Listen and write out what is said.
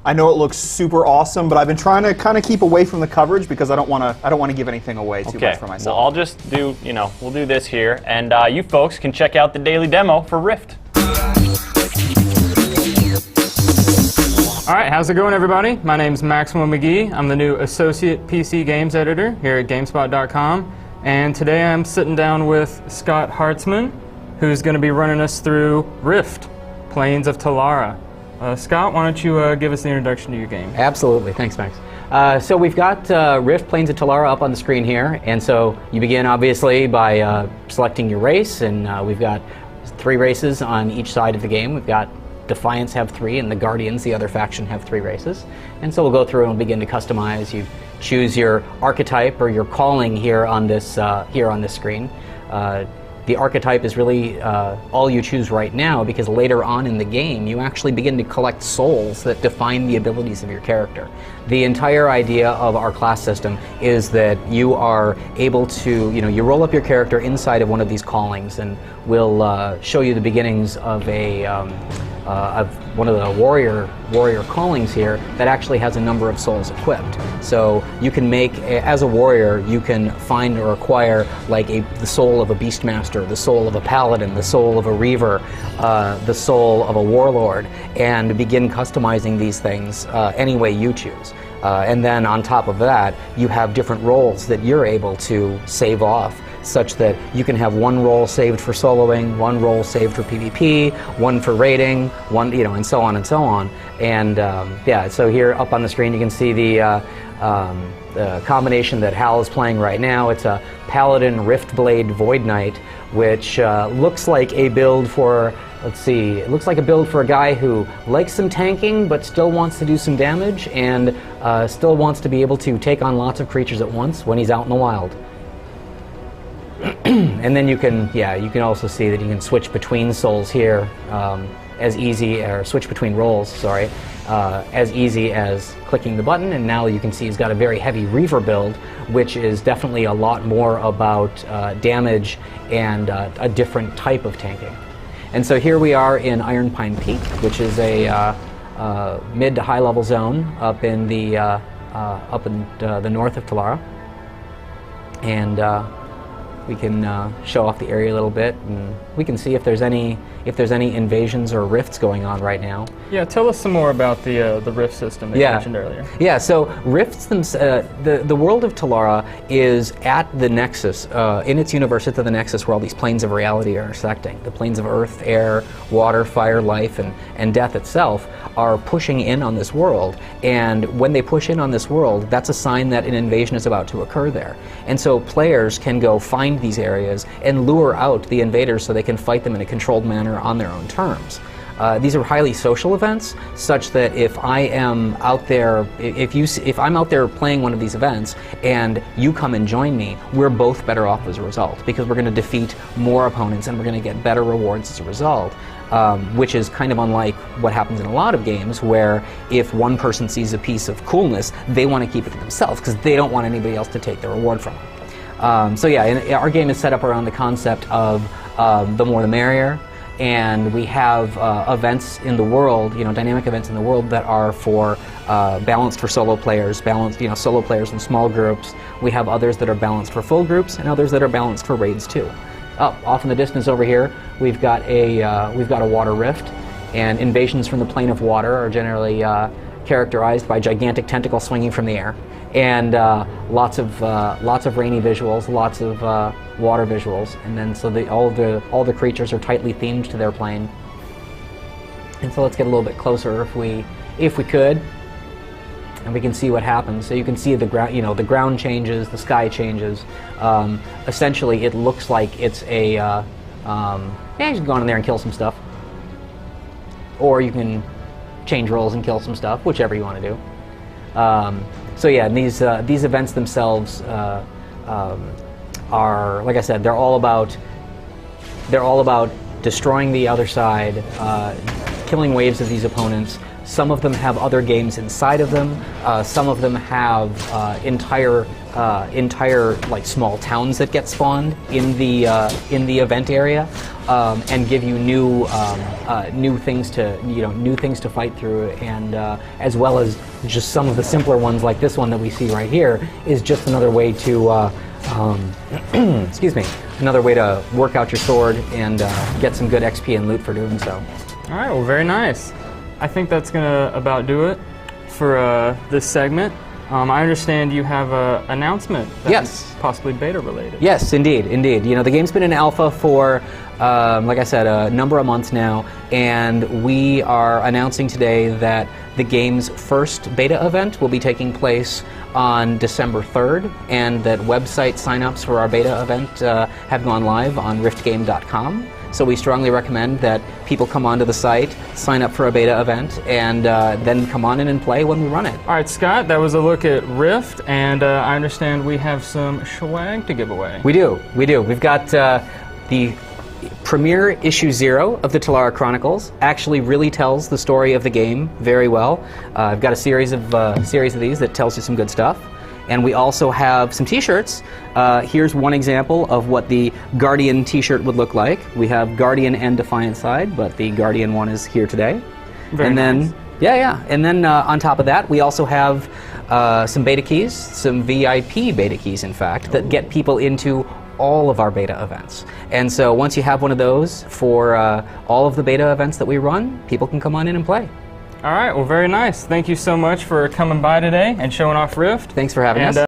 I know it looks super awesome, but I've been trying to kind of keep away from the coverage because I don't want to give anything away too much for myself. Well, I'll just do, we'll do this here, and you folks can check out the daily demo for Rift. All right, how's it going, everybody? My name's Maxwell McGee. I'm the new Associate PC Games Editor here at Gamespot.com, and today I'm sitting down with Scott Hartman, who's going to be running us through Rift, Plains of Telara. Scott, why don't you give us the introduction to your game? Absolutely, thanks, Max. So we've got Rift, Plains of Telara up on the screen here, and so you begin obviously by selecting your race, and we've got 3 races on each side of the game. We've got Defiance have 3, and the Guardians, the other faction, have 3 races. And so we'll go through and begin to customize. You choose your archetype or your calling here on this screen. The archetype is really all you choose right now, because later on in the game you actually begin to collect souls that define the abilities of your character. The entire idea of our class system is that you are able to, you roll up your character inside of one of these callings, and we'll show you the beginnings of one of the warrior callings here that actually has a number of souls equipped. So you can make, as a warrior, you can find or acquire like the soul of a beastmaster, the soul of a paladin, the soul of a reaver, the soul of a warlord, and begin customizing these things any way you choose. And then on top of that, you have different roles that you're able to save off, such that you can have one role saved for soloing, one role saved for PvP, one for raiding, one, and so on and so on. And yeah, so here up on the screen you can see the combination that Hal is playing right now. It's a Paladin Riftblade Void Knight, which looks like a build for, it looks like a build for a guy who likes some tanking but still wants to do some damage, and still wants to be able to take on lots of creatures at once when he's out in the wild. And then you can also see that you can switch between souls here as easy, or switch between roles, sorry, as easy as clicking the button. And now you can see he's got a very heavy Reaver build, which is definitely a lot more about damage and a different type of tanking. And so here we are in Iron Pine Peak, which is a mid to high level zone up in the north of Telara, and we can show off the area a little bit, and we can see if there's any invasions or rifts going on right now. Yeah, tell us some more about the rift system that you mentioned earlier. Yeah, so rifts, the world of Telara is at the nexus, in its universe, it's at the nexus where all these planes of reality are intersecting. The planes of earth, air, water, fire, life, and death itself are pushing in on this world, and when they push in on this world, that's a sign that an invasion is about to occur there. And so players can go find these areas and lure out the invaders so they can fight them in a controlled manner on their own terms. These are highly social events, such that if I am out there, if I'm out there playing one of these events and you come and join me, we're both better off as a result, because we're going to defeat more opponents and we're going to get better rewards as a result. Which is kind of unlike what happens in a lot of games, where if one person sees a piece of coolness, they want to keep it to themselves because they don't want anybody else to take the reward from it. So yeah, our game is set up around the concept of the more the merrier, and we have events in the world, dynamic events in the world that are for balanced for solo players, solo players in small groups. We have others that are balanced for full groups, and others that are balanced for raids too. Off in the distance over here, we've got a water rift, and invasions from the plane of water are generally characterized by gigantic tentacles swinging from the air, and lots of rainy visuals, lots of water visuals, and then so all the creatures are tightly themed to their plane. And so let's get a little bit closer if we could, and we can see what happens. So you can see the ground, the ground changes, the sky changes. Essentially, it looks like it's a you can go in there and kill some stuff, or you can change roles and kill some stuff, whichever you want to do. So yeah, and these events themselves are, like I said, they're all about destroying the other side, killing waves of these opponents, Some of them have other games inside of them. Some of them have entire like small towns that get spawned in the event area, and give you new things to fight through, and as well as just some of the simpler ones like this one that we see right here is just another way to excuse me, another way to work out your sword and get some good XP and loot for doing so. All right, well, very nice. I think that's gonna about do it for this segment. I understand you have an announcement that's Yes. possibly beta related. Yes, indeed. You know, the game's been in alpha for, like I said, a number of months now, and we are announcing today that the game's first beta event will be taking place on December 3rd, and that website signups for our beta event have gone live on riftgame.com. So we strongly recommend that people come onto the site, sign up for a beta event, and then come on in and play when we run it. All right, Scott, that was a look at Rift, and I understand we have some swag to give away. We do. We've got the premiere issue 0 of the Telara Chronicles. Actually really tells the story of the game very well. I've got a series of these that tells you some good stuff. And we also have some t-shirts. Here's one example of what the Guardian t-shirt would look like. We have Guardian and Defiant side, but the Guardian one is here today. Very and then, nice. Yeah. And then on top of that, we also have some beta keys, some VIP beta keys, in fact, that get people into all of our beta events. And so once you have one of those for all of the beta events that we run, people can come on in and play. All right, well, very nice. Thank you so much for coming by today and showing off Rift. Thanks for having us.